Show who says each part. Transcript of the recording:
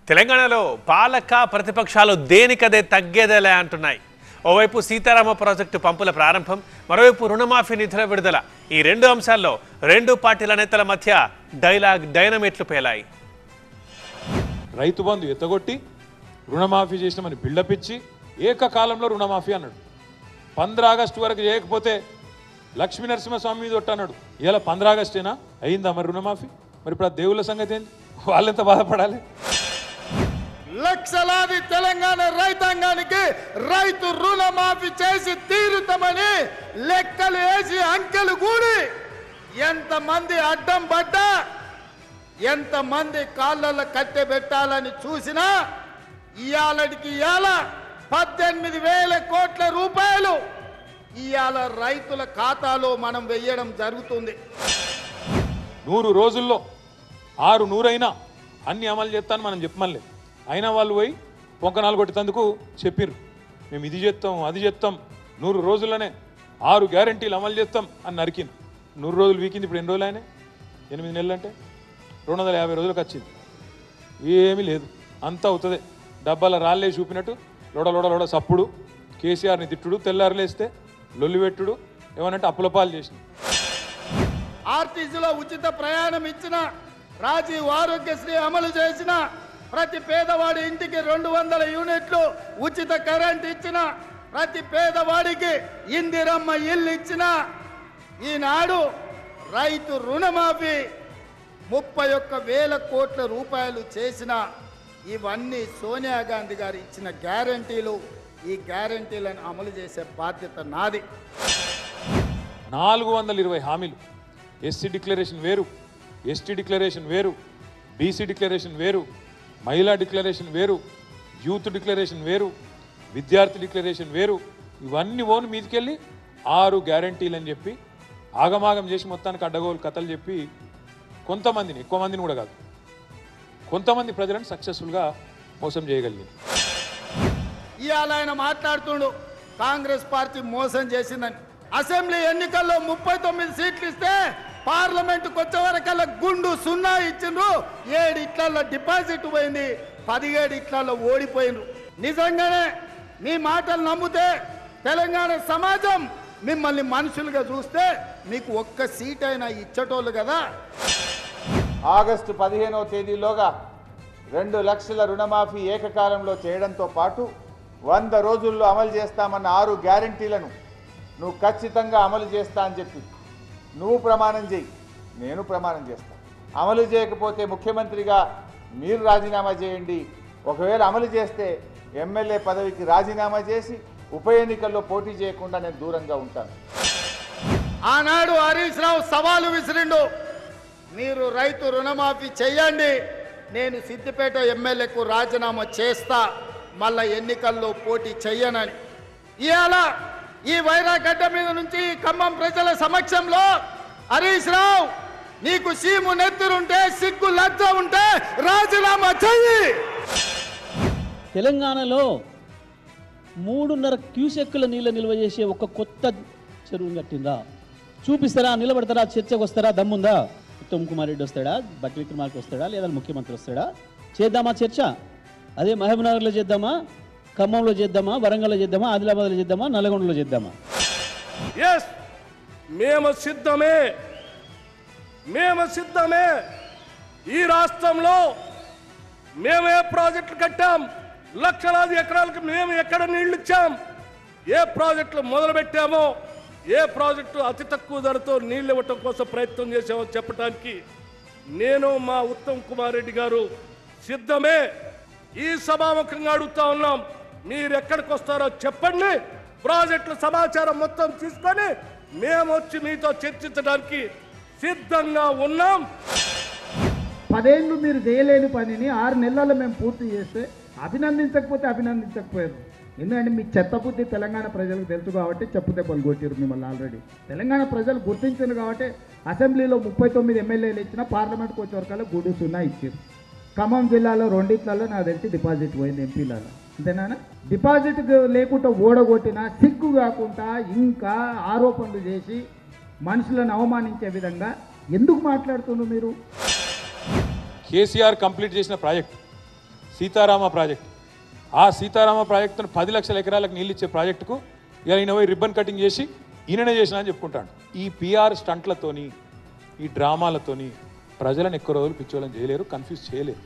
Speaker 1: తెలంగాణలో పాలక ప్రతిపక్షాలు దేనికదే తగ్గేదేలే అంటున్నాయి. ఓవైపు సీతారామ ప్రాజెక్టు పంపుల ప్రారంభం, మరోవైపు రుణమాఫీ నిధుల విడుదల. ఈ రెండు అంశాల్లో రెండు పార్టీల నేతల మధ్య డైనమిట్లు పేలాయి.
Speaker 2: రైతు బంధు ఎత్తగొట్టి రుణమాఫీ చేసినామని బిల్డప్ ఇచ్చి ఏకకాలంలో రుణమాఫీ అన్నాడు. 15 ఆగస్టు వరకు చేయకపోతే లక్ష్మీ నరసింహస్వామి మీద అన్నాడు. ఇలా 15 ఆగస్టేనా అయిందా మరి రుణమాఫీ? మరి ఇప్పుడు ఆ దేవుళ్ళ సంగతి ఏంటి? వాళ్ళెంత బాధపడాలి?
Speaker 3: లక్షలాది తెలంగాణ రైతాంగానికి రైతు రుణమాఫీ చేసి తీరుతామని లెక్కలు వేసి అంకెలు కూడి ఎంతమంది అడ్డం పడ్డా, ఎంతమంది కాళ్ళల్లో కట్టె పెట్టాలని చూసినా ఇవాళకి ఇవాళ 18,000 కోట్ల రూపాయలు ఇవాళ రైతుల ఖాతాలో మనం వెయ్యడం జరుగుతుంది.
Speaker 2: 100 రోజుల్లో 600 అయినా అన్ని అమలు చేస్తాను మనం చెప్పమనిలే. అయినా వాళ్ళు పోయి పొంకనాలు కొట్టేందుకు చెప్పిర్రు, మేము ఇది చేస్తాం అది చేస్తాం, 100 రోజుల్లోనే 6 గ్యారంటీలు అమలు చేస్తాం అని నరికింది. 100 రోజులు వీకింది. ఇప్పుడు ఎన్ని రోజులు అయినా? 8 నెలలు అంటే 250 రోజులకు వచ్చింది. ఏమీ లేదు, అంతా అవుతుంది. డబ్బాల రాళ్ళే చూపినట్టు లోడ సప్పుడు, కేసీఆర్ని తిట్టుడు, తెల్లారులేస్తే లొల్లి పెట్టుడు, ఏమనంటే అప్పులపాలు చేసింది.
Speaker 3: ఆర్టీసీలో ఉచిత ప్రయాణం ఇచ్చిన, రాజీవ్ ఆరోగ్యశ్రీ అమలు చేసిన, ప్రతి పేదవాడి ఇంటికి 200 యూనిట్లు ఉచిత కరెంట్ ఇచ్చిన, ప్రతి పేదవాడికి ఇందిరమ్మ ఇల్లు ఇచ్చిన, ఈనాడు రైతు రుణమాఫీ 31,000 కోట్ల రూపాయలు చేసిన, ఇవన్నీ సోనియా గాంధీ గారు ఇచ్చిన గ్యారంటీలు. ఈ గ్యారంటీలను అమలు చేసే బాధ్యత నాది.
Speaker 2: 420 హామీలు. ఎస్సీ డిక్లరేషన్ వేరు, ఎస్టీ డిక్లరేషన్ వేరు, బీసీ డిక్లరేషన్ వేరు, మహిళా డిక్లరేషన్ వేరు, యూత్ డిక్లరేషన్ వేరు, విద్యార్థి డిక్లరేషన్ వేరు. ఇవన్నీ ఓను మీదికెళ్ళి 6 గ్యారంటీలు అని చెప్పి ఆగమాగం చేసి మొత్తానికి అడ్డగోలు కథలు చెప్పి కొంతమందిని, ఎక్కువ మందిని కూడా కాదు, కొంతమంది ప్రజలను సక్సెస్ఫుల్గా మోసం చేయగలిగింది.
Speaker 3: ఇవాళ ఆయన మాట్లాడుతుండు కాంగ్రెస్ పార్టీ మోసం చేసిందని. అసెంబ్లీ ఎన్నికల్లో 39 సీట్లు ఇస్తే పార్లమెంటుకు వచ్చే వరకల్లా గుండు 0 ఇచ్చిండ్రు. 7 ఇట్లలో డిపాజిట్ పోయింది, 17 ఇట్లలో ఓడిపోయిండ్రు. నిజంగానే మీ మాటలు నమ్మితే తెలంగాణ సమాజం మిమ్మల్ని మనుషులుగా చూస్తే మీకు ఒక్క సీట్ అయినా ఇచ్చటోళ్ళు కదా.
Speaker 4: ఆగస్టు 15వ తేదీలోగా 2 లక్షల రుణమాఫీ ఏకకాలంలో చేయడంతో పాటు 100 రోజుల్లో అమలు చేస్తామన్న 6 గ్యారంటీలను నువ్వు ఖచ్చితంగా అమలు చేస్తా అని చెప్పి నువ్వు ప్రమాణం చేయి, నేను ప్రమాణం చేస్తా. అమలు చేయకపోతే ముఖ్యమంత్రిగా మీరు రాజీనామా చేయండి. ఒకవేళ అమలు చేస్తే ఎమ్మెల్యే పదవికి రాజీనామా చేసి ఉప ఎన్నికల్లో పోటీ చేయకుండా నేను దూరంగా ఉంటాను.
Speaker 3: ఆనాడు హరీష్ రావు సవాలు విసిరిండు, మీరు రైతు రుణమాఫీ చేయండి, నేను సిద్దిపేట ఎమ్మెల్యేకు రాజీనామా చేస్తా, మళ్ళా ఎన్నికల్లో పోటీ చెయ్యనని. ఇవాళ ఈ వైరాగడ్డ మీద నుంచి ఖమ్మం ప్రజల సమక్షంలో హరీష్ రావు, నీకు సీము నెత్తురుంటే, సిగ్గు లజ్జ ఉంటే రాజీనామా చెయ్యి.
Speaker 5: తెలంగాణలో 3.5 క్యూసెక్కుల నీళ్ళ నిల్వ చేసే ఒక కొత్త చెరువును కట్టిందా? చూపిస్తారా? నిలబడతారా? చర్చకు వస్తారా? దమ్ముందా? ఉత్తమ్ కుమార్ రెడ్డి వస్తాడా? బట్టి విక్రమార్క వస్తాడా? లేదా ముఖ్యమంత్రి వస్తాడా? చేద్దామా చర్చ? అదే మహబూబ్నగర్లో చేద్దామా, ఖమ్మంలో చేద్దామా, వరంగల్లో చేద్దామా, ఆదిలాబాద్లో చేద్దామా, నల్గొండలో చేద్దామా?
Speaker 6: ఎస్, మేము సిద్ధమే. ఈ రాష్ట్రంలో మేము ఏ ప్రాజెక్టులు కట్టాం, లక్షలాది ఎకరాలకు మేము ఎక్కడ నీళ్లు ఇచ్చాం, ఏ ప్రాజెక్టులు మొదలు పెట్టామో, ఏ ప్రాజెక్టు అతి తక్కువ ధరతో నీళ్ళు ఇవ్వటం కోసం ప్రయత్నం చేసామో చెప్పడానికి నేను, మా ఉత్తమ్ కుమార్ రెడ్డి గారు సిద్ధమే. ఈ సభాముఖంగా అడుగుతా ఉన్నాం, మీరు ఎక్కడికి వస్తారో చెప్పండి. ప్రాజెక్టుల సమాచారం మొత్తం తీసుకొని మేము వచ్చి మీతో చర్చించడానికి సిద్ధంగా ఉన్నాం.
Speaker 7: 10 ఏళ్ళు మీరు చేయలేని పనిని 6 నెలల్లో మేము పూర్తి చేస్తే అభినందించకపోయారు. ఎందుకంటే మీ చెత్త బుద్ధి తెలంగాణ ప్రజలకు తెలుసు కాబట్టి చెప్పు దెబ్బలు కొట్టారు మిమ్మల్ని. ఆల్రెడీ తెలంగాణ ప్రజలు గుర్తించారు కాబట్టి అసెంబ్లీలో 39 ఎమ్మెల్యేలు ఇచ్చిన, పార్లమెంట్కి వచ్చే వరకల్లా గుడు 0 ఇచ్చారు. ఖమ్మం జిల్లాలో 2 నాకు తెలిసి డిపాజిట్ పోయింది ఎంపీలలో, అంతేనా? డిపాజిట్ లేకుండా ఓడగొట్టిన, సిగ్గు కాకుండా ఇంకా ఆరోపణలు చేసి మనుషులను అవమానించే విధంగా ఎందుకు మాట్లాడుతున్నారు మీరు?
Speaker 2: కేసీఆర్ కంప్లీట్ చేసిన ప్రాజెక్ట్ సీతారామ ప్రాజెక్టు. ఆ సీతారామ ప్రాజెక్టును 10 లక్షల ఎకరాలకు నీళ్ళు ఇచ్చే ప్రాజెక్టుకు ఇలా ఈయన పోయి రిబ్బన్ కటింగ్ చేసి ఈయననే చేసినా అని చెప్పుకుంటాడు. ఈ పిఆర్ స్టంట్లతోని ఈ డ్రామాలతోని ప్రజలను ఎక్కువ రోజులు పిచ్చోళ్ళని చేయలేరు, కన్ఫ్యూజ్ చేయలేరు.